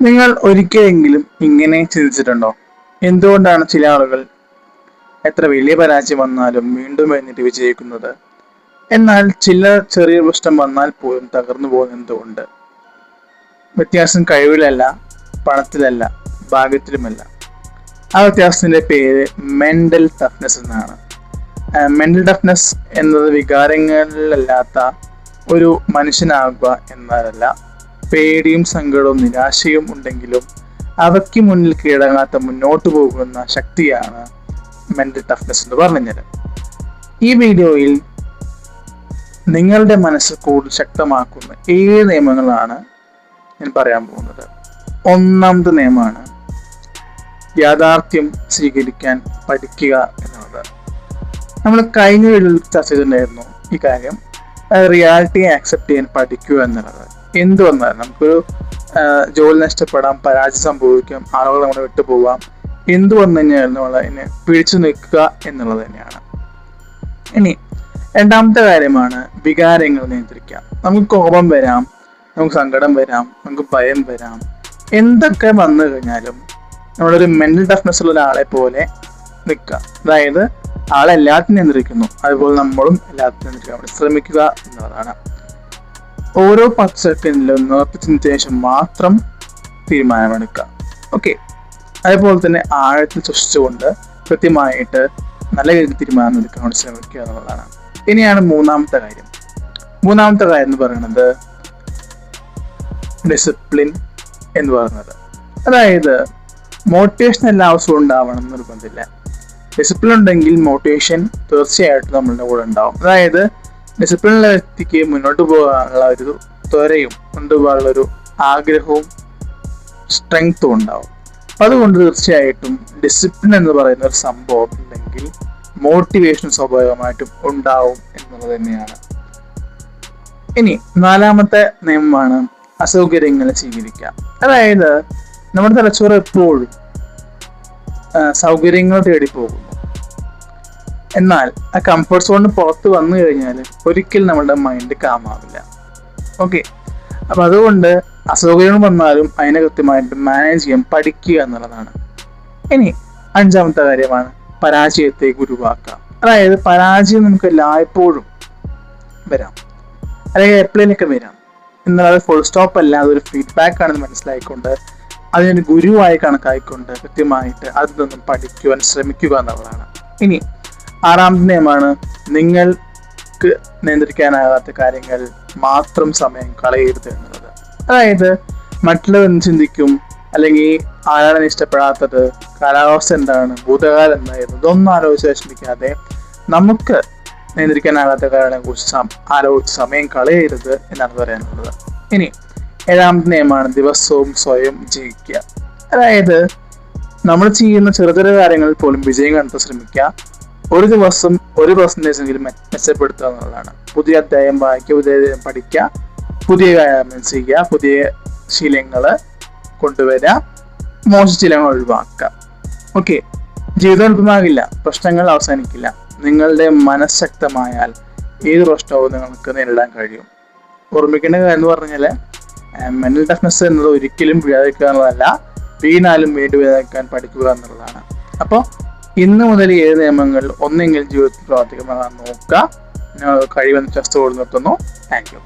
നിങ്ങൾ ഒരിക്കലെങ്കിലും ഇങ്ങനെ ചിന്തിച്ചിട്ടുണ്ടോ? എന്തുകൊണ്ടാണ് ചില ആളുകൾ എത്ര വലിയ പരാജയം വന്നാലും വീണ്ടും എഴുന്നേറ്റ് വിജയിക്കുന്നത്? എന്നാൽ ചില ചെറിയ പ്രശ്നം വന്നാൽ പോലും തകർന്നു പോകുന്നത് എന്തുകൊണ്ട്? വ്യത്യാസം കഴിവിലല്ല, പണത്തിലല്ല, ഭാഗ്യത്തിലുമല്ല. ആ വ്യത്യാസത്തിന്റെ പേര് മെന്റൽ ടഫ്നെസ് എന്നാണ്. മെന്റൽ ടഫ്നെസ് എന്നത് വികാരങ്ങളിലല്ലാത്ത ഒരു മനുഷ്യനാകുക എന്നതല്ല. പേടിയും സങ്കടവും നിരാശയും ഉണ്ടെങ്കിലും അവയ്ക്ക് മുന്നിൽ കീഴടങ്ങാത്ത മുന്നോട്ട് പോകുന്ന ശക്തിയാണ് മെന്റൽ ടഫ്നെസ് എന്ന് പറഞ്ഞത്. ഈ വീഡിയോയിൽ നിങ്ങളുടെ മനസ്സ് കൂടുതൽ ശക്തമാക്കുന്ന 7 നിയമങ്ങളാണ് ഞാൻ പറയാൻ പോകുന്നത്. ഒന്നാമത്തെ നിയമമാണ് യാഥാർത്ഥ്യം സ്വീകരിക്കാൻ പഠിക്കുക എന്നുള്ളത്. നമ്മൾ കഴിഞ്ഞ വീഡിയോയിൽ ചർച്ച ചെയ്തിട്ടുണ്ടായിരുന്നു ഈ കാര്യം. റിയാലിറ്റിയെ ആക്സെപ്റ്റ് ചെയ്യാൻ പഠിക്കുക എന്നുള്ളത്. എന്ത് വന്നാലും നമുക്കൊരു ജോലി നഷ്ടപ്പെടാം, പരാജയം സംഭവിക്കാം, ആളുകൾ നമ്മളെ വിട്ടുപോകാം. എന്ത് വന്നു കഴിഞ്ഞാൽ നമ്മൾ അതിനെ പിടിച്ചു നിൽക്കുക എന്നുള്ളത് തന്നെയാണ്. ഇനി രണ്ടാമത്തെ കാര്യമാണ് വികാരങ്ങൾ നിയന്ത്രിക്കുക. നമുക്ക് കോപം വരാം, നമുക്ക് സങ്കടം വരാം, നമുക്ക് ഭയം വരാം. എന്തൊക്കെ വന്നു കഴിഞ്ഞാലും നമ്മളൊരു മെന്റൽ ടഫ്നെസ് ഉള്ള ഒരാളെ പോലെ നിൽക്കുക. അതായത് ആളെല്ലാത്തിനും നിയന്ത്രിക്കുന്നു, അതുപോലെ നമ്മളും എല്ലാത്തിനും നിയന്ത്രിക്കാൻ വേണ്ടി ശ്രമിക്കുക എന്നുള്ളതാണ്. ഓരോ 10 സെക്കൻഡിലും നിർത്തിച്ചതിന് ശേഷം മാത്രം തീരുമാനമെടുക്കുക. ഓക്കെ, അതേപോലെ തന്നെ ആഴത്തിൽ സൃഷ്ടിച്ചുകൊണ്ട് കൃത്യമായിട്ട് നല്ല രീതിയിൽ തീരുമാനം എടുക്കാൻ വേണ്ടി ശ്രമിക്കുക എന്നുള്ളതാണ്. ഇനിയാണ് മൂന്നാമത്തെ കാര്യം. മൂന്നാമത്തെ കാര്യം എന്ന് പറയുന്നത് ഡിസിപ്ലിൻ എന്ന് പറയുന്നത്. അതായത് മോട്ടിവേഷൻ എല്ലാ ദിവസവും ഉണ്ടാവണം എന്ന് നിർബന്ധമില്ല. ഡിസിപ്ലിൻ ഉണ്ടെങ്കിൽ മോട്ടിവേഷൻ തീർച്ചയായിട്ടും നമ്മളുടെ കൂടെ ഉണ്ടാവും. അതായത് ഡിസിപ്ലിനുള്ള വ്യക്തിക്ക് മുന്നോട്ട് പോകാനുള്ള ഒരു ത്വരയും കൊണ്ടുപോകാനുള്ള ഒരു ആഗ്രഹവും സ്ട്രെങ്ത്തും ഉണ്ടാവും. അതുകൊണ്ട് തീർച്ചയായിട്ടും ഡിസിപ്ലിൻ എന്ന് പറയുന്ന ഒരു സംഭവം ഉണ്ടെങ്കിൽ മോട്ടിവേഷൻ സ്വാഭാവികമായിട്ടും ഉണ്ടാവും എന്നുള്ളത് തന്നെയാണ്. ഇനി നാലാമത്തെ നിയമമാണ് അസൗകര്യങ്ങൾ സ്വീകരിക്കുക. അതായത് നമ്മുടെ തലച്ചോറ് എപ്പോഴും സൗകര്യങ്ങൾ തേടി പോകുന്നു. എന്നാൽ ആ കംഫർട്ട് സോണിന് പുറത്ത് വന്നു കഴിഞ്ഞാൽ ഒരിക്കലും നമ്മുടെ മൈൻഡ് കാമാവില്ല. ഓക്കെ, അപ്പം അതുകൊണ്ട് അസൗകര്യങ്ങൾ വന്നാലും അതിനെ കൃത്യമായിട്ട് മാനേജ് ചെയ്യാൻ പഠിക്കുക എന്നുള്ളതാണ്. ഇനി അഞ്ചാമത്തെ കാര്യമാണ് പരാജയത്തെ ഗുരുവാക്കുക. അതായത് പരാജയം നമുക്ക് എല്ലായ്പ്പോഴും വരാം, അല്ലെങ്കിൽ എപ്പോഴേലൊക്കെ വരാം. എന്നാൽ അത് ഫുൾ സ്റ്റോപ്പ് അല്ല, അതൊരു ഫീഡ്ബാക്ക് ആണെന്ന് മനസ്സിലായിക്കൊണ്ട് അതിനൊരു ഗുരുവായി കണക്കായിക്കൊണ്ട് കൃത്യമായിട്ട് അതിൽ നിന്നും പഠിക്കുവാൻ ശ്രമിക്കുക എന്നുള്ളതാണ്. ഇനി ആറാമത്തെ നിയമമാണ് നിങ്ങൾക്ക് നിയന്ത്രിക്കാനാകാത്ത കാര്യങ്ങൾ മാത്രം സമയം കളയരുത് എന്നുള്ളത്. അതായത് മറ്റുള്ളവർ ചിന്തിക്കും, അല്ലെങ്കിൽ ആരാണ് ഇഷ്ടപ്പെടാത്തത്, കാലാവസ്ഥ എന്താണ്, ഭൂതകാലം എന്തായിരുന്നു, ഇതൊന്നും ആലോചിച്ച് വിഷമിക്കാതെ നമുക്ക് നിയന്ത്രിക്കാനാകാത്ത കാര്യങ്ങളെ കുറിച്ച് ആലോചിച്ച് സമയം കളയരുത് എന്നാണ് പറയാനുള്ളത്. ഇനി ഏഴാമത്തെ നിയമമാണ് ദിവസവും സ്വയം ജയിക്കുക. അതായത് നമ്മൾ ചെയ്യുന്ന ചെറു ചെറിയ കാര്യങ്ങളിൽ പോലും വിജയം കണ്ടെത്താൻ ശ്രമിക്കുക. ഒരു ദിവസം 1% എങ്കിലും മെച്ചപ്പെടുത്തുക എന്നുള്ളതാണ്. പുതിയ അധ്യായം വായിക്കുക, പുതിയ പഠിക്കുക, പുതിയ വ്യായാമം ചെയ്യുക, പുതിയ ശീലങ്ങൾ കൊണ്ടുവരിക, മോശ ശീലങ്ങൾ ഒഴിവാക്കുക. ഓക്കെ, ജീവിതം എളുപ്പമാകില്ല, പ്രശ്നങ്ങൾ അവസാനിക്കില്ല. നിങ്ങളുടെ മനഃശക്തമായാൽ ഏത് പ്രശ്നവും നിങ്ങൾക്ക് നേരിടാൻ കഴിയും. ഓർമ്മിക്കേണ്ട കാര്യം എന്ന് പറഞ്ഞാൽ മെന്റൽ ടഫ്നെസ് എന്നത് ഒരിക്കലും വീഴാതിരിക്കുക എന്നുള്ളതല്ല, വീണാലും വീണ്ടും വീഴാതിരിക്കാൻ പഠിക്കുക എന്നുള്ളതാണ്. അപ്പോൾ ഇന്ന് മുതൽ 7 നിയമങ്ങൾ ഒന്നെങ്കിലും ജീവിതത്തിൽ പ്രവർത്തിക്കാൻ നോക്കുക. കഴിവെന്ന് ചർച്ച കൊടുത്തു നിർത്തുന്നു. Thank you.